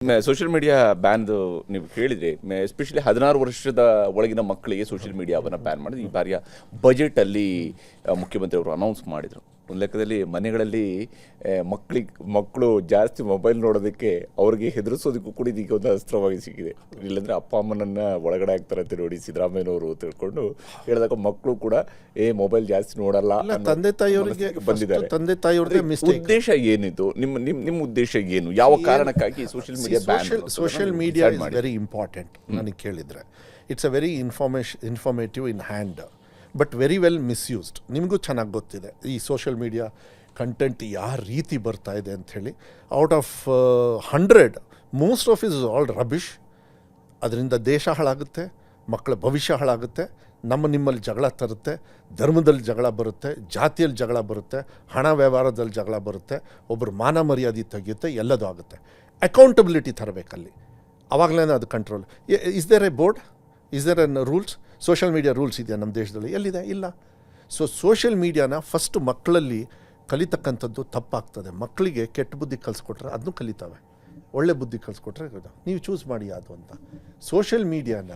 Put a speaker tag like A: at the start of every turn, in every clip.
A: Social media ಬ್ಯಾನ್ದು ನೀವು ಕೇಳಿದ್ರೆ especially 16 ವರ್ಷದ ಒಳಗಿನ ಮಕ್ಕಳಿಗೆ ಸೋಷಿಯಲ್ ಮೀಡಿಯಾವನ್ನು ಬ್ಯಾನ್ ಮಾಡಿದ್ರು. ಈ ಬಾರಿಯ ಬಜೆಟಲ್ಲಿ ಮುಖ್ಯಮಂತ್ರಿ ಅವರು ಅನೌನ್ಸ್ ಮಾಡಿದರು. ಒಂದು ಲೆಕ್ಕದಲ್ಲಿ ಮನೆಗಳಲ್ಲಿ ಮಕ್ಕಳು ಜಾಸ್ತಿ ಮೊಬೈಲ್ ನೋಡೋದಕ್ಕೆ ಅವ್ರಿಗೆ ಹೆದರಿಸೋದಕ್ಕೂ ಕೂಡ ಇದೀಗ ಒಂದು ಅಸ್ತ್ರವಾಗಿ ಸಿಕ್ಕಿದೆ. ಇಲ್ಲಾಂದರೆ ಅಪ್ಪ ಅಮ್ಮನನ್ನು ಒಳಗಡೆ ಆಗ್ತಾರಂತೆ ನೋಡಿ ಸಿದ್ದರಾಮಯ್ಯನವರು ತಿಳ್ಕೊಂಡು ಹೇಳಿದಾಗ ಮಕ್ಕಳು ಕೂಡ ಮೊಬೈಲ್ ಜಾಸ್ತಿ ನೋಡಲ್ಲ
B: ತಂದೆ ತಾಯಿಯವರಿಗೆ
A: ಬಂದಿದ್ದಾರೆ.
B: ತಂದೆ ತಾಯಿಯವ್ರಿಗೆ
A: ಉದ್ದೇಶ ಏನಿದು? ನಿಮ್ಮ ಉದ್ದೇಶ ಏನು? ಯಾವ ಕಾರಣಕ್ಕಾಗಿ social media
B: social media is very important. ನನಗೆ ಕೇಳಿದರೆ it's a very informative in hand but very well misused. ನಿಮಗೂ ಚೆನ್ನಾಗಿ ಗೊತ್ತಿದೆ ಈ ಸೋಷಿಯಲ್ ಮೀಡಿಯಾ ಕಂಟೆಂಟ್ ಯಾವ ರೀತಿ ಬರ್ತಾ ಇದೆ ಅಂಥೇಳಿ. Out of 100 most of is all rubbish. ಅದರಿಂದ ದೇಶ ಹಾಳಾಗುತ್ತೆ, ಮಕ್ಕಳ ಭವಿಷ್ಯ ಹಾಳಾಗುತ್ತೆ, ನಿಮ್ಮಲ್ಲಿ ಜಗಳ ತರುತ್ತೆ, ಧರ್ಮದಲ್ಲಿ ಜಗಳ ಬರುತ್ತೆ, ಜಾತಿಯಲ್ಲಿ ಜಗಳ ಬರುತ್ತೆ, ಹಣ ವ್ಯವಹಾರದಲ್ಲಿ ಜಗಳ ಬರುತ್ತೆ, ಒಬ್ಬರು ಮಾನ ಮರ್ಯಾದೆ ತೆಗೆಯುತ್ತೆ, ಎಲ್ಲದೂ ಆಗುತ್ತೆ. ಅಕೌಂಟಬಿಲಿಟಿ ತರಬೇಕಲ್ಲಿ, ಆವಾಗಲೇ ಅದು control. Is there a board? Is there any rules? Social media rules ಇದೆಯಾ ನಮ್ಮ ದೇಶದಲ್ಲಿ? ಎಲ್ಲಿದೆ? ಇಲ್ಲ. ಸೊ ಸೋಷಿಯಲ್ ಮೀಡಿಯಾನ ಫಸ್ಟ್ ಮಕ್ಕಳಲ್ಲಿ ಕಲಿತಕ್ಕಂಥದ್ದು ತಪ್ಪಾಗ್ತದೆ. ಮಕ್ಕಳಿಗೆ ಕೆಟ್ಟ ಬುದ್ಧಿ ಕಲಿಸ್ಕೊಟ್ರೆ ಅದನ್ನು ಕಲಿತಾವೆ, ಒಳ್ಳೆ ಬುದ್ಧಿ ಕಲಿಸ್ಕೊಟ್ರೆ ನೀವು ಚೂಸ್ ಮಾಡಿ ಅದು ಅಂತ. ಸೋಷಿಯಲ್ ಮೀಡಿಯಾನ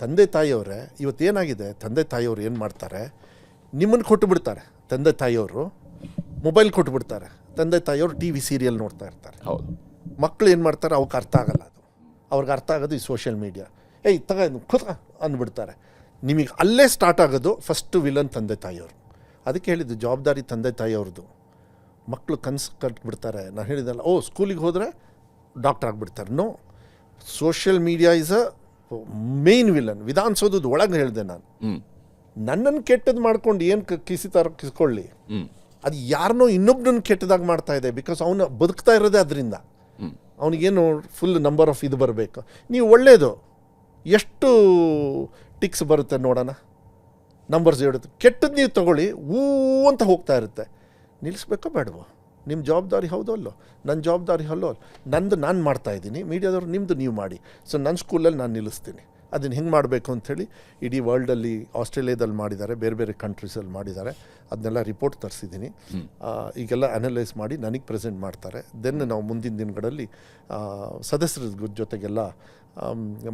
B: ತಂದೆ ತಾಯಿಯವರೇ ಇವತ್ತೇನಾಗಿದೆ, ತಂದೆ ತಾಯಿಯವರು ಏನು ಮಾಡ್ತಾರೆ, ನಿಮ್ಮನ್ನು ಕೊಟ್ಟು ಬಿಡ್ತಾರೆ. ತಂದೆ ತಾಯಿಯವರು ಮೊಬೈಲ್ ಕೊಟ್ಟು ಬಿಡ್ತಾರೆ, ತಂದೆ ತಾಯಿಯವರು ಟಿ ವಿ ಸೀರಿಯಲ್ ನೋಡ್ತಾ ಇರ್ತಾರೆ.
A: ಹೌದು.
B: ಮಕ್ಕಳು ಏನು ಮಾಡ್ತಾರೆ, ಅವಕ್ಕೆ ಅರ್ಥ ಆಗಲ್ಲ. ಅದು ಅವ್ರಿಗೆ ಅರ್ಥ ಆಗೋದು ಈ ಸೋಷಿಯಲ್ ಮೀಡಿಯಾ. ಕೂತ ಅಂದ್ಬಿಡ್ತಾರೆ. ನಿಮಗೆ ಅಲ್ಲೇ ಸ್ಟಾರ್ಟ್ ಆಗೋದು ಫಸ್ಟ್ ವಿಲನ್ ತಂದೆ ತಾಯಿಯವರು. ಅದಕ್ಕೆ ಹೇಳಿದ್ದು ಜವಾಬ್ದಾರಿ ತಂದೆ ತಾಯಿಯವ್ರದ್ದು. ಮಕ್ಕಳು ಕನಸು ಕಟ್ಬಿಡ್ತಾರೆ. ನಾನು ಹೇಳಿದಲ್ಲ, ಸ್ಕೂಲಿಗೆ ಹೋದರೆ ಡಾಕ್ಟರ್ ಆಗಿಬಿಡ್ತಾರೆ. No, social media is a main villain. ವಿಧಾನಸೌಧದ ಒಳಗೆ ಹೇಳಿದೆ ನಾನು. ನನ್ನನ್ನು ಕೆಟ್ಟದ್ದು ಮಾಡ್ಕೊಂಡು ಏನು ಕಿಸ್ಕೊಳ್ಳಿ, ಅದು ಯಾರನ್ನೋ ಇನ್ನೊಬ್ಬನನ್ನು ಕೆಟ್ಟದಾಗಿ ಮಾಡ್ತಾ ಇದೆ. ಬಿಕಾಸ್ ಅವನು ಬದುಕ್ತಾ ಇರೋದೇ ಅದರಿಂದ. ಅವನಿಗೇನು ಫುಲ್ ನಂಬರ್ ಆಫ್ ಇದು ಬರಬೇಕು. ನೀವು ಒಳ್ಳೆಯದು ಎಷ್ಟು ಟಿಕ್ಸ್ ಬರುತ್ತೆ ನೋಡೋಣ, ನಂಬರ್ಸ್ ಹೇಳುತ್ತೆ. ಕೆಟ್ಟದ್ದು ನೀವು ತೊಗೊಳ್ಳಿ, ಅಂತ ಹೋಗ್ತಾ ಇರುತ್ತೆ. ನಿಲ್ಲಿಸ್ಬೇಕೋ ಬೇಡವೋ? ನಿಮ್ಮ ಜವಾಬ್ದಾರಿ ಹೌದೋ ಅಲ್ಲೋ? ನನ್ನ ಜವಾಬ್ದಾರಿ ಅಲ್ಲೋ? ನಾನು ಮಾಡ್ತಾಯಿದ್ದೀನಿ, ಮೀಡಿಯಾದವ್ರು ನಿಮ್ಮದು ನೀವು ಮಾಡಿ. ಸೊ ನನ್ನ ಸ್ಕೂಲಲ್ಲಿ ನಾನು ನಿಲ್ಲಿಸ್ತೀನಿ. ಅದನ್ನು ಹೆಂಗೆ ಮಾಡಬೇಕು ಅಂಥೇಳಿ ಇಡೀ ವರ್ಲ್ಡಲ್ಲಿ ಆಸ್ಟ್ರೇಲಿಯಾದಲ್ಲಿ ಮಾಡಿದ್ದಾರೆ, ಬೇರೆ ಬೇರೆ ಕಂಟ್ರೀಸಲ್ಲಿ ಮಾಡಿದ್ದಾರೆ. ಅದನ್ನೆಲ್ಲ ರಿಪೋರ್ಟ್ ತರಿಸಿದ್ದೀನಿ. ಈಗೆಲ್ಲ ಅನಲೈಸ್ ಮಾಡಿ ನನಗೆ ಪ್ರೆಸೆಂಟ್ ಮಾಡ್ತಾರೆ. ದೆನ್ ನಾವು ಮುಂದಿನ ದಿನಗಳಲ್ಲಿ ಸದಸ್ಯರ ಜೊತೆಗೆಲ್ಲ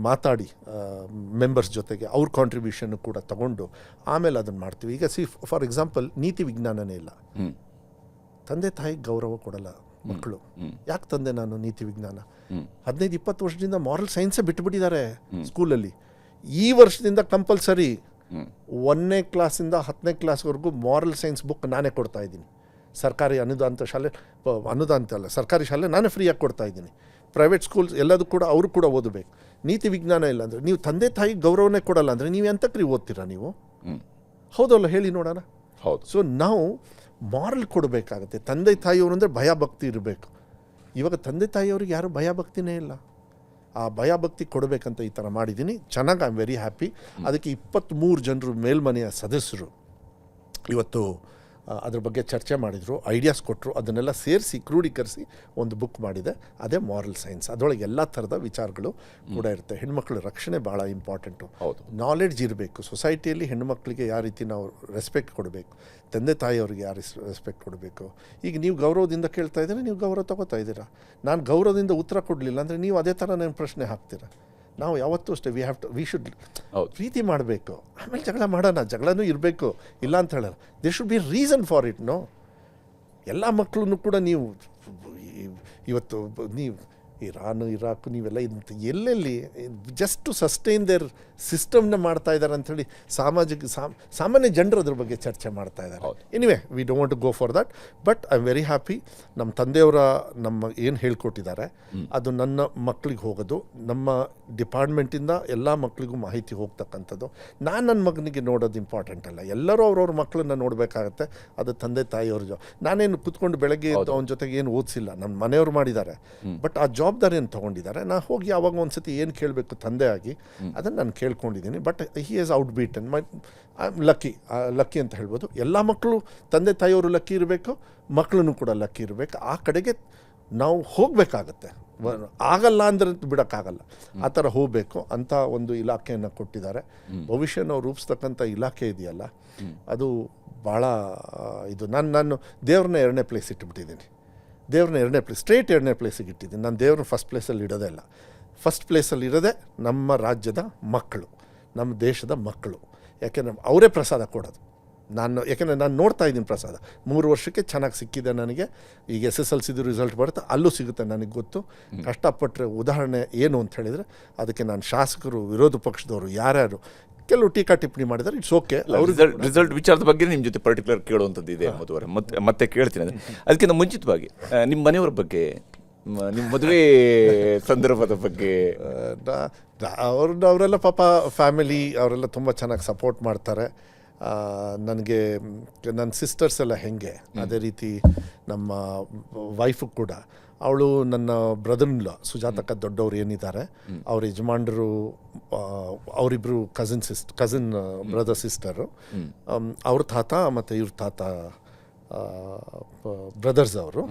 B: ಮಾತಾಡಿ, ಮೆಂಬರ್ಸ್ ಜೊತೆಗೆ ಅವ್ರ ಕಾಂಟ್ರಿಬ್ಯೂಷನ್ನು ಕೂಡ ತಗೊಂಡು ಆಮೇಲೆ ಅದನ್ನು ಮಾಡ್ತೀವಿ. ಈಗ ಫಾರ್ ಎಕ್ಸಾಂಪಲ್ ನೀತಿ ವಿಜ್ಞಾನನೇ ಇಲ್ಲ, ತಂದೆ ತಾಯಿಗೆ ಗೌರವ ಕೊಡಲ್ಲ ಮಕ್ಕಳು. ಯಾಕೆ ತಂದೆ ನಾನು ನೀತಿ ವಿಜ್ಞಾನ? 15-20 ವರ್ಷದಿಂದ ಮಾರಲ್ ಸೈನ್ಸೇ ಬಿಟ್ಟುಬಿಟ್ಟಿದ್ದಾರೆ ಸ್ಕೂಲಲ್ಲಿ. ಈ ವರ್ಷದಿಂದ ಕಂಪಲ್ಸರಿ 1ನೇ ಕ್ಲಾಸಿಂದ 10ನೇ ಕ್ಲಾಸ್ವರೆಗೂ ಮಾರಲ್ ಸೈನ್ಸ್ ಬುಕ್ ನಾನೇ ಕೊಡ್ತಾ ಇದ್ದೀನಿ. ಸರ್ಕಾರಿ ಅನುದಾನಿತ ಶಾಲೆ, ಅನುದಾನಿತ ಅಲ್ಲ, ಸರ್ಕಾರಿ ಶಾಲೆ ನಾನೇ ಫ್ರೀಯಾಗಿ ಕೊಡ್ತಾ ಇದ್ದೀನಿ. ಪ್ರೈವೇಟ್ ಸ್ಕೂಲ್ಸ್ ಎಲ್ಲದೂ ಕೂಡ ಅವರು ಕೂಡ ಓದಬೇಕು. ನೀತಿ ವಿಜ್ಞಾನ ಇಲ್ಲ ಅಂದರೆ, ನೀವು ತಂದೆ ತಾಯಿಗೆ ಗೌರವನೇ ಕೊಡಲ್ಲ ಅಂದರೆ ನೀವು ಎಂತಕ್ರಿ ಓದ್ತೀರಾ ನೀವು? ಹೌದಲ್ಲ, ಹೇಳಿ ನೋಡೋಣ.
A: ಹೌದು.
B: ಸೊ ನಾವು ಮಾರಲ್ ಕೊಡಬೇಕಾಗತ್ತೆ. ತಂದೆ ತಾಯಿಯವರು ಅಂದರೆ ಭಯ ಭಕ್ತಿ ಇರಬೇಕು. ಇವಾಗ ತಂದೆ ತಾಯಿಯವ್ರಿಗೆ ಯಾರು ಭಯ ಭಕ್ತಿನೇ ಇಲ್ಲ. ಆ ಭಯ ಭಕ್ತಿ ಕೊಡಬೇಕಂತ ಈ ಥರ ಮಾಡಿದ್ದೀನಿ. ಚೆನ್ನಾಗಿ ಐ ಆಮ್ ವೆರಿ ಹ್ಯಾಪಿ. ಅದಕ್ಕೆ 23 ಜನರು ಮೇಲ್ಮನೆಯ ಸದಸ್ಯರು ಇವತ್ತು ಅದ್ರ ಬಗ್ಗೆ ಚರ್ಚೆ ಮಾಡಿದರು, ಐಡಿಯಾಸ್ ಕೊಟ್ಟರು. ಅದನ್ನೆಲ್ಲ ಸೇರಿಸಿ ಕ್ರೋಢೀಕರಿಸಿ ಒಂದು ಬುಕ್ ಮಾಡಿದೆ, ಅದೇ ಮಾರಲ್ ಸೈನ್ಸ್. ಅದರೊಳಗೆ ಎಲ್ಲ ಥರದ ವಿಚಾರಗಳು ಕೂಡ ಇರುತ್ತೆ. ಹೆಣ್ಮಕ್ಳ ರಕ್ಷಣೆ ಭಾಳ ಇಂಪಾರ್ಟೆಂಟು.
A: ಹೌದು.
B: ನಾಲೆಡ್ಜ್ ಇರಬೇಕು. ಸೊಸೈಟಿಯಲ್ಲಿ ಹೆಣ್ಣುಮಕ್ಕಳಿಗೆ ಯಾವ ರೀತಿ ನಾವು ರೆಸ್ಪೆಕ್ಟ್ ಕೊಡಬೇಕು, ತಂದೆ ತಾಯಿಯವ್ರಿಗೆ ಯಾರು ರೆಸ್ಪೆಕ್ಟ್ ಕೊಡಬೇಕು. ಈಗ ನೀವು ಗೌರವದಿಂದ ಕೇಳ್ತಾ ಇದ್ದೀರಾ, ನೀವು ಗೌರವ ತೊಗೋತಾ ಇದ್ದೀರಾ. ನಾನು ಗೌರವದಿಂದ ಉತ್ತರ ಕೊಡಲಿಲ್ಲ ಅಂದರೆ ನೀವು ಅದೇ ಥರ ನನ್ನ ಪ್ರಶ್ನೆ ಹಾಕ್ತೀರಾ. ನಾವು ಯಾವತ್ತೂ ಅಷ್ಟೇ ವಿ ಶುಡ್ ಪ್ರೀತಿ ಮಾಡಬೇಕು, ಆಮೇಲೆ ಜಗಳ ಮಾಡೋಣ. ಜಗಳನೂ ಇರಬೇಕು, ಇಲ್ಲ ಅಂತ ಹೇಳೋಣ. There should be reason for it. No, ಎಲ್ಲ ಮಕ್ಕಳನ್ನು ಕೂಡ ನೀವು ಇವತ್ತು ನೀವು ಇರಾಕ್ ನೀವೆಲ್ಲ ಎಲ್ಲೆಲ್ಲಿ ಜಸ್ಟ್ ಟು ಸಸ್ಟೈನ್ ದೇರ್ ಸಿಸ್ಟಮ್ನ ಮಾಡ್ತಾ ಇದ್ದಾರೆ ಅಂಥೇಳಿ ಸಾಮಾನ್ಯ ಜನರು ಅದ್ರ ಬಗ್ಗೆ ಚರ್ಚೆ ಮಾಡ್ತಾ ಇದ್ದಾರೆ. Anyway, we don't want to go for that. But I am very happy. ನಮ್ಮ ತಂದೆಯವರ ಏನು ಹೇಳ್ಕೊಟ್ಟಿದ್ದಾರೆ ಅದು ನನ್ನ ಮಕ್ಕಳಿಗೆ ಹೋಗೋದು, ನಮ್ಮ ಡಿಪಾರ್ಟ್ಮೆಂಟಿಂದ ಎಲ್ಲ ಮಕ್ಕಳಿಗೂ ಮಾಹಿತಿ ಹೋಗ್ತಕ್ಕಂಥದ್ದು. ನನ್ನ ಮಗನಿಗೆ ನೋಡೋದು ಇಂಪಾರ್ಟೆಂಟ್ ಅಲ್ಲ, ಎಲ್ಲರೂ ಅವ್ರವ್ರ ಮಕ್ಕಳನ್ನ ನೋಡಬೇಕಾಗತ್ತೆ. ಅದು ತಂದೆ ತಾಯಿಯವ್ರ ನಾನೇನು ಕೂತ್ಕೊಂಡು ಬೆಳಗ್ಗೆ ಅವನ ಜೊತೆಗೆ ಏನು ಓದಿಸಿಲ್ಲ, ನನ್ನ ಮನೆಯವ್ರು ಮಾಡಿದ್ದಾರೆ. ಬಟ್ ಆ ಜವಾಬ್ದಾರಿಯನ್ನು ತೊಗೊಂಡಿದ್ದಾರೆ. ನಾನು ಹೋಗಿ ಯಾವಾಗ ಒಂದು ಸತಿ ಏನು ಕೇಳಬೇಕು ತಂದೆ ಆಗಿ ಅದನ್ನು ನಾನು ಕೇಳ್ಕೊಂಡಿದ್ದೀನಿ. But he is out beaten. I am lucky ಅಂತ ಹೇಳ್ಬೋದು. ಎಲ್ಲ ಮಕ್ಕಳು ತಂದೆ ತಾಯಿಯವರು ಲಕ್ಕಿ ಇರಬೇಕು, ಮಕ್ಕಳನ್ನು ಕೂಡ ಲಕ್ಕಿ ಇರಬೇಕು. ಆ ಕಡೆಗೆ ನಾವು ಹೋಗಬೇಕಾಗತ್ತೆ. ಆಗಲ್ಲ ಅಂದರೆ ಬಿಡೋಕ್ಕಾಗಲ್ಲ. ಆ ಥರ ಹೋಗಬೇಕು ಅಂತ ಒಂದು ಇಲಾಖೆಯನ್ನು ಕೊಟ್ಟಿದ್ದಾರೆ. ಭವಿಷ್ಯ ನಾವು ರೂಪಿಸ್ತಕ್ಕಂಥ ಇಲಾಖೆ ಇದೆಯಲ್ಲ, ಅದು ಭಾಳ ಇದು. ನಾನು ದೇವ್ರನ್ನ 2ನೇ ಪ್ಲೇಸ್ ಇಟ್ಬಿಟ್ಟಿದ್ದೀನಿ. ದೇವ್ರನ್ನ ಎರಡನೇ ಪ್ಲೇಸ್, ಸ್ಟ್ರೇಟ್ ಎರಡನೇ ಪ್ಲೇಸಿಗೆ ಇಟ್ಟಿದ್ದೀನಿ. ನಾನು ದೇವ್ರನ್ನ ಫಸ್ಟ್ ಪ್ಲೇಸಲ್ಲಿ ಇಡೋದೇ ಇಲ್ಲ. ಫಸ್ಟ್ ಪ್ಲೇಸಲ್ಲಿ ಇರೋದೇ ನಮ್ಮ ರಾಜ್ಯದ ಮಕ್ಕಳು, ನಮ್ಮ ದೇಶದ ಮಕ್ಕಳು. ಯಾಕೆಂದರೆ ಅವರೇ ಪ್ರಸಾದ ಕೊಡೋದು. ಯಾಕೆಂದರೆ ನಾನು ನೋಡ್ತಾ ಇದ್ದೀನಿ ಪ್ರಸಾದ 3 ವರ್ಷಕ್ಕೆ ಚೆನ್ನಾಗಿ ಸಿಕ್ಕಿದೆ ನನಗೆ. ಈಗ SSLCದು ರಿಸಲ್ಟ್ ಬರುತ್ತೆ, ಅಲ್ಲೂ ಸಿಗುತ್ತೆ ನನಗೆ ಗೊತ್ತು. ಕಷ್ಟಪಟ್ಟರೆ ಉದಾಹರಣೆ ಏನು ಅಂತ ಹೇಳಿದರೆ, ಅದಕ್ಕೆ ನಾನು ಶಾಸಕರು, ವಿರೋಧ ಪಕ್ಷದವರು ಯಾರ್ಯಾರು ಕೆಲವು ಟೀಕಾ ಟಿಪ್ಪಣಿ ಮಾಡಿದ್ದಾರೆ, ಇಟ್ಸ್ ಓಕೆ.
A: ರಿಸಲ್ಟ್ ವಿಚಾರದ ಬಗ್ಗೆ ನಿಮ್ಮ ಜೊತೆ ಪರ್ಟಿಕ್ಯುಲರ್ ಕೇಳುವಂಥದ್ದು ಇದೆ ಮಧುವರೆ, ಮತ್ತೆ ಕೇಳ್ತೀನಿ. ಅದಕ್ಕಿಂತ ಮುಂಚಿತವಾಗಿ ನಿಮ್ಮ ಮನೆಯವರ ಬಗ್ಗೆ, ನಿಮ್ಮ ಮದುವೆ ಸಂದರ್ಭದ ಬಗ್ಗೆ.
B: ಅವರೆಲ್ಲ ಪಾಪ ಫ್ಯಾಮಿಲಿ ಅವರೆಲ್ಲ ತುಂಬ ಚೆನ್ನಾಗಿ ಸಪೋರ್ಟ್ ಮಾಡ್ತಾರೆ ನನಗೆ. ನನ್ನ ಸಿಸ್ಟರ್ಸ್ ಎಲ್ಲ ಹೆಂಗೆ ಅದೇ ರೀತಿ ನಮ್ಮ ವೈಫು ಕೂಡ. ಅವಳು ನನ್ನ ಬ್ರದರ್ನ್ಲ ಸುಜಾತಕ್ಕ ದೊಡ್ಡವ್ರು ಏನಿದ್ದಾರೆ ಅವ್ರ ಯಜಮಾನ್ರು, ಅವರಿಬ್ಬರು ಕಸಿನ್ ಬ್ರದರ್ ಸಿಸ್ಟರು. ಅವ್ರ ತಾತ ಮತ್ತು ಇವ್ರ ತಾತ ಬ್ರದರ್ಸ್ ಅವರು.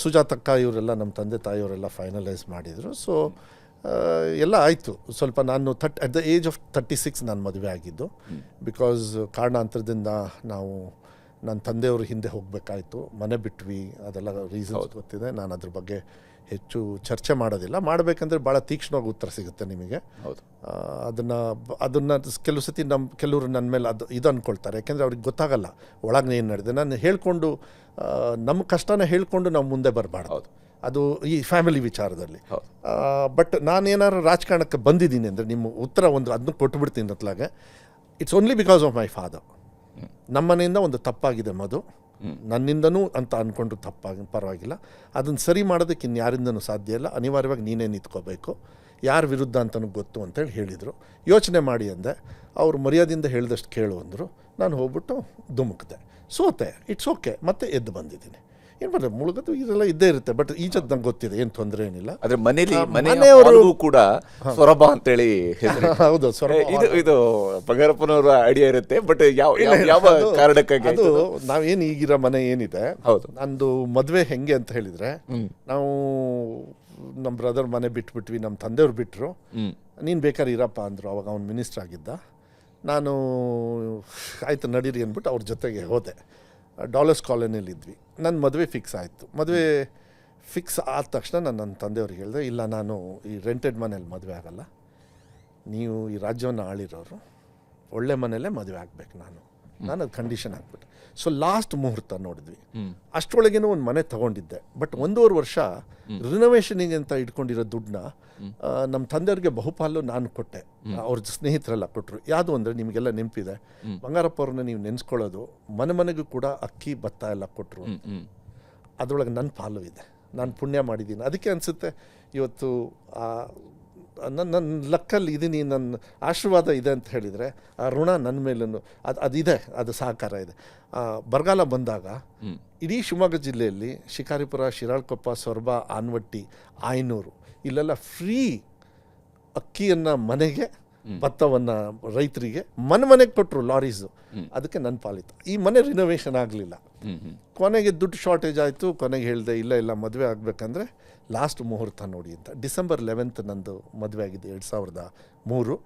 B: ಸುಜಾತಕ್ಕ ಇವರೆಲ್ಲ ನಮ್ಮ ತಂದೆ ತಾಯಿಯವರೆಲ್ಲ ಫೈನಲೈಸ್ ಮಾಡಿದರು. ಸೊ ಎಲ್ಲ ಆಯಿತು. ಸ್ವಲ್ಪ ನಾನು ಅಟ್ ದ ಏಜ್ ಆಫ್ 36 ನಾನು ಮದುವೆ ಆಗಿದ್ದು. ಬಿಕಾಸ್ ಕಾರಣಾಂತರದಿಂದ ನಾವು ನನ್ನ ತಂದೆಯವರು ಹಿಂದೆ ಹೋಗಬೇಕಾಯ್ತು, ಮನೆ ಬಿಟ್ವಿ, ಅದೆಲ್ಲ ರೀಸನ್ಸ್ ಗೊತ್ತಿದೆ. ನಾನು ಅದ್ರ ಬಗ್ಗೆ ಹೆಚ್ಚು ಚರ್ಚೆ ಮಾಡೋದಿಲ್ಲ. ಮಾಡಬೇಕಂದ್ರೆ ಭಾಳ ತೀಕ್ಷ್ಣವಾಗಿ ಉತ್ತರ ಸಿಗುತ್ತೆ ನಿಮಗೆ. ಅದನ್ನು ಕೆಲವು ಸತಿ ಕೆಲವರು ನನ್ನ ಮೇಲೆ ಇದು ಅಂದ್ಕೊಳ್ತಾರೆ. ಯಾಕೆಂದರೆ ಅವ್ರಿಗೆ ಗೊತ್ತಾಗಲ್ಲ ಒಳಗೆ ಏನು ನಡೆದಿದೆ. ನಾನು ಹೇಳ್ಕೊಂಡು ನಮ್ಮ ಕಷ್ಟನ ಹೇಳ್ಕೊಂಡು ನಾವು ಮುಂದೆ ಬರಬಾರ್ದು. ಅದು ಈ ಫ್ಯಾಮಿಲಿ ವಿಚಾರದಲ್ಲಿ. ಬಟ್ ನಾನೇನಾದ್ರು ರಾಜಕಾರಣಕ್ಕೆ ಬಂದಿದ್ದೀನಿ ಅಂದರೆ ನಿಮ್ಮ ಉತ್ತರ ಅದನ್ನು ಕೊಟ್ಟುಬಿಡ್ತೀನಿ ಅತ್ಲಾಗೆ. It's only because of my father. ನಮ್ಮ ಮನೆಯಿಂದ ಒಂದು ತಪ್ಪಾಗಿದೆ ಮಧು, ನನ್ನಿಂದನೂ ಅಂತ ಅಂದ್ಕೊಂಡು ಪರವಾಗಿಲ್ಲ. ಅದನ್ನು ಸರಿ ಮಾಡೋದಕ್ಕೆ ಇನ್ಯಾರಿಂದನೂ ಸಾಧ್ಯ ಇಲ್ಲ. ಅನಿವಾರ್ಯವಾಗಿ ನೀನೇ ನಿಂತ್ಕೋಬೇಕು, ಯಾರ ವಿರುದ್ಧ ಅಂತಲೂ ಗೊತ್ತು ಅಂತೇಳಿ ಹೇಳಿದರು. ಯೋಚನೆ ಮಾಡಿ ಅಂದೆ. ಅವರು ಮರ್ಯಾದೆಯಿಂದ ಹೇಳಿದಷ್ಟು ಕೇಳು ಅಂದರು. ನಾನು ಹೋಗ್ಬಿಟ್ಟು ಧುಮುಕ್ದೆ, ಸೋತೆ. It's okay. ಮತ್ತೆ ಎದ್ದು ಬಂದಿದ್ದೀನಿ. ಏನು ಬರ್ತದೆ, ಮುಳುಗೋದು ಇದೆಲ್ಲ ಇದ್ದೇ ಇರುತ್ತೆ. ಬಟ್ ಈಜದ್ದು ನಂಗೆ ಗೊತ್ತಿದೆ, ಏನು ತೊಂದರೆ ಏನಿಲ್ಲ.
A: ಆದರೆ ಮನೆಯವರು ಕೂಡ ಸೊರಬ ಅಂತೇಳಿ
B: ಹೌದು, ಸೊರಬ
A: ಇದು ಬಂಗಾರಪ್ಪನವರ ಐಡಿಯಾ ಇರುತ್ತೆ. ಬಟ್ ಯಾವ ಕಾರಣಕ್ಕಾಗಿ
B: ಅದು ನಾವೇನು ಈಗಿರೋ ಮನೆ ಏನಿದೆ,
A: ಹೌದು,
B: ನಂದು ಮದುವೆ ಹೆಂಗೆ ಅಂತ ಹೇಳಿದರೆ, ನಾವು ನಮ್ಮ ಬ್ರದರ್ ಮನೆ ಬಿಟ್ಬಿಟ್ವಿ, ನಮ್ಮ ತಂದೆಯವ್ರು ಬಿಟ್ಟರು. ನೀನು ಬೇಕಾದ್ರೆ ಇರಪ್ಪ ಅಂದರು. ಅವಾಗ ಅವ್ನು ಮಿನಿಸ್ಟ್ರ್ ಆಗಿದ್ದ. ನಾನು ಆಯ್ತು ನಡೀರಿ ಅಂದ್ಬಿಟ್ಟು ಅವ್ರ ಜೊತೆಗೆ ಹೋದೆ. ಡಾಲರ್ಸ್ ಕಾಲೋನಿಯಲ್ಲಿದ್ವಿ. ನನ್ನ ಮದುವೆ ಫಿಕ್ಸ್ ಆಯಿತು. ಮದುವೆ ಫಿಕ್ಸ್ ಆದ ತಕ್ಷಣ ನಾನು ನನ್ನ ತಂದೆಯವ್ರಿಗೆ ಹೇಳಿದೆ, ಇಲ್ಲ ನಾನು ಈ ರೆಂಟೆಡ್ ಮನೇಲಿ ಮದುವೆ ಆಗಲ್ಲ, ನೀವು ಈ ರಾಜ್ಯವನ್ನು ಆಳಿರೋರು, ಒಳ್ಳೆ ಮನೆಯಲ್ಲೇ ಮದುವೆ ಆಗಬೇಕು ನಾನು ಅದು ಕಂಡೀಷನ್ ಹಾಕ್ಬಿಟ್ಟೆ. ಸೊ ಲಾಸ್ಟ್ ಮುಹೂರ್ತ ನೋಡಿದ್ವಿ. ಅಷ್ಟರೊಳಗೇನೂ ಒಂದು ಮನೆ ತೊಗೊಂಡಿದ್ದೆ. ಬಟ್ 1.5 ವರ್ಷ ರಿನೋವೇಷನಿಗೆ ಅಂತ ಇಟ್ಕೊಂಡಿರೋ ದುಡ್ಡನ್ನ ನಮ್ಮ ತಂದೆಯವ್ರಿಗೆ ಬಹುಪಾಲು ನಾನು ಕೊಟ್ಟೆ, ಅವ್ರ ಸ್ನೇಹಿತರೆಲ್ಲ ಕೊಟ್ಟರು. ಯಾವುದು ಅಂದರೆ ನಿಮಗೆಲ್ಲ ನೆನಪಿದೆ, ಬಂಗಾರಪ್ಪ ಅವ್ರನ್ನ ನೀವು ನೆನೆಸ್ಕೊಳ್ಳೋದು, ಮನೆಗೂ ಕೂಡ ಅಕ್ಕಿ ಭತ್ತ ಎಲ್ಲ ಕೊಟ್ಟರು. ಅದರೊಳಗೆ ನನ್ನ ಪಾಲು ಇದೆ, ನಾನು ಪುಣ್ಯ ಮಾಡಿದ್ದೀನಿ. ಅದಕ್ಕೆ ಅನಿಸುತ್ತೆ ಇವತ್ತು ನನ್ನ ಲಕ್ಕಲ್ಲಿ ಇದ್ದೀನಿ, ನನ್ನ ಆಶೀರ್ವಾದ ಇದೆ ಅಂತ ಹೇಳಿದರೆ ಆ ಋಣ ನನ್ನ ಮೇಲೂ ಅದಿದೆ, ಅದು ಸಹಕಾರ ಇದೆ. ಬರಗಾಲ ಬಂದಾಗ ಇಡೀ ಶಿವಮೊಗ್ಗ ಜಿಲ್ಲೆಯಲ್ಲಿ ಶಿಕಾರಿಪುರ, ಶಿರಾಳಕೊಪ್ಪ, ಸೊರಬ, ಆನವಟ್ಟಿ, ಆಯನೂರು ಇಲ್ಲೆಲ್ಲ ಫ್ರೀ ಅಕ್ಕಿಯನ್ನು ಮನೆಗೆ, ಭತ್ತವನ್ನು ರೈತರಿಗೆ ಮನೆಗೆ ಕೊಟ್ಟರು ಲಾರೀಸು. ಅದಕ್ಕೆ ನನ್ನ ಪಾಲಿತ್ತು. ಈ ಮನೆ ರಿನೋವೇಷನ್ ಆಗಲಿಲ್ಲ. ಕೊನೆಗೆ ದುಡ್ಡು ಶಾರ್ಟೇಜ್ ಆಯಿತು. ಕೊನೆಗೆ ಹೇಳಿದೆ, ಇಲ್ಲ ಮದುವೆ ಆಗಬೇಕಂದ್ರೆ ಲಾಸ್ಟ್ ಮುಹೂರ್ತ ನೋಡಿ ಅಂತ. ಡಿಸೆಂಬರ್ 11 ನಂದು ಮದುವೆ ಆಗಿದೆ, 2003.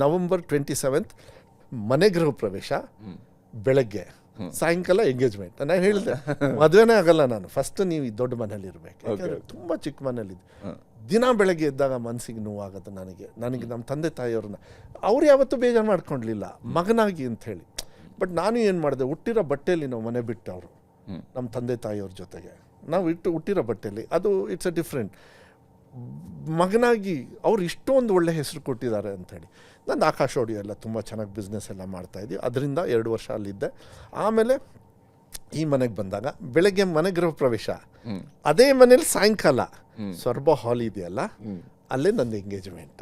B: ನವಂಬರ್ 27 ಮನೆ ಗೃಹ ಪ್ರವೇಶ, ಬೆಳಗ್ಗೆ, ಸಾಯಂಕಾಲ ಎಂಗೇಜ್ಮೆಂಟ್. ನಾನು ಹೇಳಿದೆ ಮದುವೆನೇ ಆಗಲ್ಲ ನಾನು, ಫಸ್ಟ್ ನೀವು ಈ ದೊಡ್ಡ ಮನೇಲಿ ಇರಬೇಕು. ಯಾಕಂದರೆ ತುಂಬ ಚಿಕ್ಕ ಮನೇಲಿದ್ದು ದಿನ ಬೆಳಗ್ಗೆ ಎದ್ದಾಗ ಮನಸ್ಸಿಗೆ ನೋವಾಗುತ್ತೆ ನನಗೆ ನಮ್ಮ ತಂದೆ ತಾಯಿಯವ್ರನ್ನ. ಅವ್ರು ಯಾವತ್ತೂ ಬೇಜಾರು ಮಾಡ್ಕೊಳ್ಲಿಲ್ಲ ಮಗನಾಗಿ ಅಂಥೇಳಿ. ಬಟ್ ನಾನು ಏನು ಮಾಡಿದೆ, ಹುಟ್ಟಿರೋ ಬಟ್ಟೆಯಲ್ಲಿ ನಾವು ಮನೆ ಬಿಟ್ಟವರು ನಮ್ಮ ತಂದೆ ತಾಯಿಯವ್ರ ಜೊತೆಗೆ ನಾವು ಹುಟ್ಟಿರೋ ಬಟ್ಟೆಯಲ್ಲಿ. ಅದು ಇಟ್ಸ್ ಅ ಡಿಫ್ರೆಂಟ್. ಮಗನಾಗಿ ಅವ್ರು ಇಷ್ಟೊಂದು ಒಳ್ಳೆ ಹೆಸರು ಕೊಟ್ಟಿದ್ದಾರೆ ಅಂಥೇಳಿ. ನಂದು ಆಕಾಶ ಆಡಿಯೋ ಎಲ್ಲ ತುಂಬ ಚೆನ್ನಾಗಿ ಬಿಸ್ನೆಸ್ ಎಲ್ಲ ಮಾಡ್ತಾಯಿದ್ವಿ. ಅದರಿಂದ 2 ವರ್ಷ ಅಲ್ಲಿದ್ದೆ. ಆಮೇಲೆ ಈ ಮನೆಗೆ ಬಂದಾಗ ಬೆಳಗ್ಗೆ ಮನೆ ಗೃಹ ಪ್ರವೇಶ, ಅದೇ ಮನೇಲಿ ಸಾಯಂಕಾಲ ಸೊರಬ ಹಾಲ್ ಇದೆಯಲ್ಲ, ಅಲ್ಲೇ ನನ್ನ ಎಂಗೇಜ್ಮೆಂಟ್.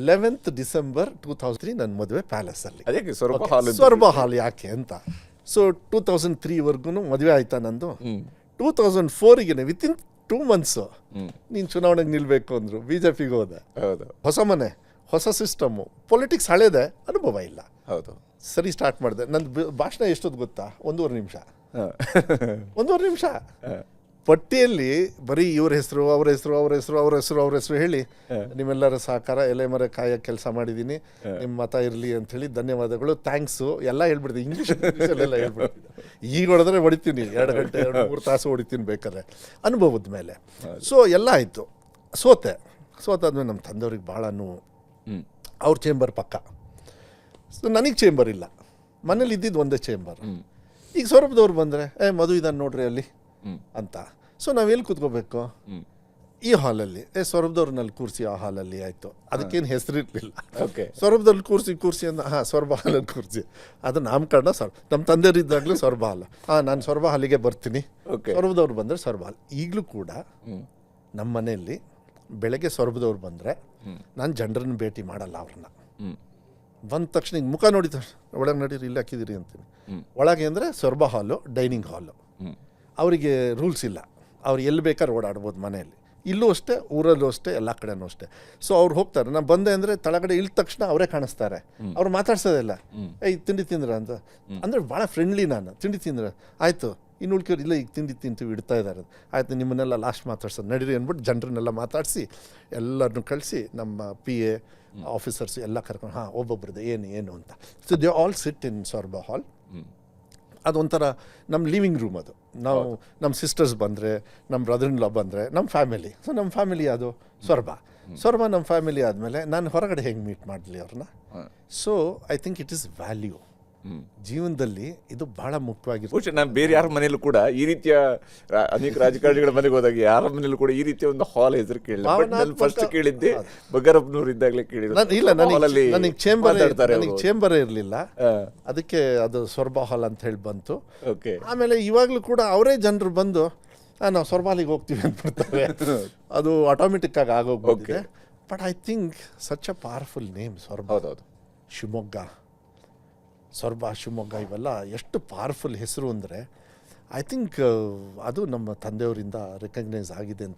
B: 11th ಡಿಸೆಂಬರ್ 2003 ನನ್ನ ಮದುವೆ ಪ್ಯಾಲೇಸಲ್ಲಿ. ಸೊರಬ ಹಾಲ್ ಯಾಕೆ ಅಂತ. ಸೊ 2003ವರೆಗೂ ಮದುವೆ ಆಯ್ತಾ ನಂದು. 2004ಗೆ ವಿತಿನ್ 2 months ನೀನು ಚುನಾವಣೆಗೆ ನಿಲ್ಲಬೇಕು ಅಂದರು. BJPಗೆ ಹೋದೆ. ಹೊಸ ಮನೆ, ಹೊಸ ಸಿಸ್ಟಮ್ಮು, ಪೊಲಿಟಿಕ್ಸ್ ಹಳೇದೆ, ಅನುಭವ ಇಲ್ಲ.
A: ಹೌದು,
B: ಸರಿ ಸ್ಟಾರ್ಟ್ ಮಾಡಿದೆ. ನನ್ನ ಭಾಷಣ ಎಷ್ಟೊತ್ತು ಗೊತ್ತಾ? 1.5 ನಿಮಿಷ. 1.5 ನಿಮಿಷ. ಪಟ್ಟಿಯಲ್ಲಿ ಬರೀ ಇವ್ರ ಹೆಸರು ಅವ್ರ ಹೆಸರು ಅವ್ರ ಹೆಸರು ಅವ್ರ ಹೆಸರು ಅವ್ರ ಹೆಸರು ಹೇಳಿ ನಿಮ್ಮೆಲ್ಲರ ಸಹಕಾರ ಎಲೆ ಮರ ಕಾಯ ಕೆಲಸ ಮಾಡಿದ್ದೀನಿ, ನಿಮ್ಮ ಮತ ಇರಲಿ ಅಂಥೇಳಿ ಧನ್ಯವಾದಗಳು, ಥ್ಯಾಂಕ್ಸು ಎಲ್ಲ ಹೇಳ್ಬಿಡ್ತೀನಿ, ಇಂಗ್ಲೀಷಲ್ಲೆಲ್ಲ ಹೇಳ್ಬಿಡ್ತೀನಿ. ಈಗ ಹೊಡೆದ್ರೆ ಹೊಡಿತೀನಿ, 2 ಗಂಟೆ 2-3 ತಾಸು ಹೊಡಿತೀನಿ ಬೇಕಾದ್ರೆ ಅನುಭವದ ಮೇಲೆ. ಸೊ ಎಲ್ಲ ಆಯಿತು, ಸೋತಾದ್ಮೇಲೆ ನಮ್ಮ ತಂದೆಯವ್ರಿಗೆ ಭಾಳ ನೋವು. ಅವ್ರ ಚೇಂಬರ್ ಪಕ್ಕ, ಸೊ ನನಗೆ ಚೇಂಬರ್ ಇಲ್ಲ, ಮನೇಲಿ ಇದ್ದಿದ್ದು ಒಂದೇ ಚೇಂಬರ್. ಈಗ ಸೌರಭದವ್ರು ಬಂದರೆ ಮಧು ಇದ್ದಾನೆ ನೋಡ್ರಿ ಅಲ್ಲಿ ಅಂತ. ಸೊ ನಾವೆಲ್ಲಿ ಕೂತ್ಕೋಬೇಕು? ಈ ಹಾಲಲ್ಲಿ. ಸೌರಭದವ್ರನ್ನಲ್ಲಿ ಕೂರಿಸಿ ಆ ಹಾಲಲ್ಲಿ ಆಯಿತು. ಅದಕ್ಕೇನು ಹೆಸರಿರಲಿಲ್ಲ.
A: ಓಕೆ,
B: ಸೌರಭದಲ್ಲಿ ಕೂರಿಸಿ ಅಂತ. ಸೊರಬ ಹಾಲಲ್ಲಿ ಕೂರಿಸಿ, ಅದು ನಾಮಕರಣ. ನಮ್ಮ ತಂದೆಯವರಿದ್ದಾಗಲೂ ಸೊರಬ ಹಾಲು. ನಾನು ಸೊರಬ ಹಾಲಿಗೆ ಬರ್ತೀನಿ, ಸೌರಭದವ್ರು ಬಂದರೆ ಸೊರಬ ಹಾಲು. ಈಗಲೂ ಕೂಡ ನಮ್ಮ ಮನೆಯಲ್ಲಿ ಬೆಳಗ್ಗೆ ಸೊರಬದವ್ರು ಬಂದರೆ ನಾನು ಜನರನ್ನು ಭೇಟಿ ಮಾಡಲ್ಲ. ಅವ್ರನ್ನ ಬಂದ ತಕ್ಷಣ ಈಗ ಮುಖ ನೋಡಿ ಒಳಗೆ ನಡೀರಿ, ಇಲ್ಲಿ ಹಾಕಿದಿರಿ ಅಂತೀನಿ. ಒಳಗೆ ಅಂದರೆ ಸೊರಬ ಹಾಲು, ಡೈನಿಂಗ್ ಹಾಲು. ಅವರಿಗೆ ರೂಲ್ಸ್ ಇಲ್ಲ, ಅವ್ರು ಎಲ್ಲಿ ಬೇಕಾದ್ರೆ ಓಡಾಡ್ಬೋದು ಮನೆಯಲ್ಲಿ. ಇಲ್ಲೂ ಅಷ್ಟೇ, ಊರಲ್ಲೂ ಅಷ್ಟೇ, ಎಲ್ಲ ಕಡೆನೂ ಅಷ್ಟೇ. ಸೊ ಅವ್ರು ಹೋಗ್ತಾರೆ, ನಾನು ಬಂದೆ ಅಂದರೆ ತಳಗಡೆ ಇಳಿದ ತಕ್ಷಣ ಅವರೇ ಕಾಣಿಸ್ತಾರೆ. ಅವ್ರು ಮಾತಾಡ್ಸೋದಿಲ್ಲ, ತಿಂಡಿ ತಿಂದ್ರ ಅಂತ. ಅಂದರೆ ಭಾಳ ಫ್ರೆಂಡ್ಲಿ ನಾನು. ತಿಂಡಿ ತಿಂದ್ರೆ ಆಯಿತು, ಇನ್ನು ಉಳ್ಕೋರು ಇಲ್ಲ, ಈಗ ತಿಂಡಿ ತಿಂತೀವಿ ಇಡ್ತಾ ಇದ್ದಾರೆ, ಆಯಿತು ನಿಮ್ಮನ್ನೆಲ್ಲ ಲಾಸ್ಟ್ ಮಾತಾಡ್ಸೋದು ನಡೀರಿ ಅಂದ್ಬಿಟ್ಟು ಜನರನ್ನೆಲ್ಲ ಮಾತಾಡಿಸಿ ಎಲ್ಲರನ್ನೂ ಕಳಿಸಿ ನಮ್ಮ PA ಆಫೀಸರ್ಸ್ ಎಲ್ಲ ಕರ್ಕೊಂಡು ಒಬ್ಬೊಬ್ರದ್ದು ಏನು ಅಂತ. ಸೊ ದೇ ಆಲ್ ಸಿಟ್ ಇನ್ ಸೊರಬ ಹಾಲ್. ಅದೊಂಥರ ನಮ್ಮ ಲಿವಿಂಗ್ ರೂಮ್ ಅದು. ನಾವು ನಮ್ಮ ಸಿಸ್ಟರ್ಸ್ ಬಂದರೆ, ನಮ್ಮ ಬ್ರದರ್ ಇನ್ ಲಾ ಬಂದರೆ, ನಮ್ಮ ಫ್ಯಾಮಿಲಿ. ಸೊ ನಮ್ಮ ಫ್ಯಾಮಿಲಿ ಅದು ಸೊರಬ ನಮ್ಮ ಫ್ಯಾಮಿಲಿ ಆದಮೇಲೆ ನಾನು ಹೊರಗಡೆ ಹೆಂಗೆ ಮೀಟ್ ಮಾಡಲಿ ಅವ್ರನ್ನ? So I think it is value. ಜೀವನದಲ್ಲಿ ಇದು ಬಹಳ ಮುಖ್ಯವಾಗಿರುತ್ತೆ.
A: ಬಹುಶಃ ನಾನು ಬೇರೆ ಯಾರ ಮನೆಯಲ್ಲೂ ಕೂಡ ಈ ರೀತಿಯ ಅನೇಕ ರಾಜಕಾರಣಿಗಳ ಮನೆಗೆ ಹೋದಾಗ ಯಾರ ಮನೆಯಲ್ಲೂ ಕೂಡ ಈ ರೀತಿಯ ಒಂದು ಹಾಲ್ ಹೆಸರು ಕೇಳಿಲ್ಲ. ನಾನು ಫಸ್ಟ್ ಕೇಳಿದ್ದೆ ಬಗರಪ್ಪನವ್ರು ಇದ್ದಾಗಲೇ ಕೇಳಿಲ್ಲ.
B: ಇಲ್ಲ, ನನಗೆ ಚೇಂಬರೇ ಇರಲಿಲ್ಲ, ಅದಕ್ಕೆ ಅದು ಸೊರಬ ಹಾಲ್ ಅಂತ ಹೇಳಿ ಬಂತು.
A: ಓಕೆ,
B: ಆಮೇಲೆ ಇವಾಗಲೂ ಕೂಡ ಅವರೇ ಜನರು ಬಂದು ನಾವು ಸೊರಬ ಹಾಲಿಗೆ ಹೋಗ್ತೀವಿ ಅಂದ್ಬಿಡ್ತಾರೆ. ಅದು ಆಟೋಮೆಟಿಕ್ ಆಗಿ ಆಗೋಗ್ಬಿಟ್ಟಿದೆ. But I think such a powerful name Soraba.
A: ಹೌದೌದು.
B: ಶಿವಮೊಗ್ಗ, ಸೊರಬ, ಶಿವಮೊಗ್ಗ ಇವೆಲ್ಲ ಎಷ್ಟು ಪವರ್ಫುಲ್ ಹೆಸರು ಅಂದರೆ ಐ ಥಿಂಕ್ ಅದು ನಮ್ಮ ತಂದೆಯವರಿಂದ ರೆಕಗ್ನೈಸ್ ಆಗಿದೆ ಅಂತ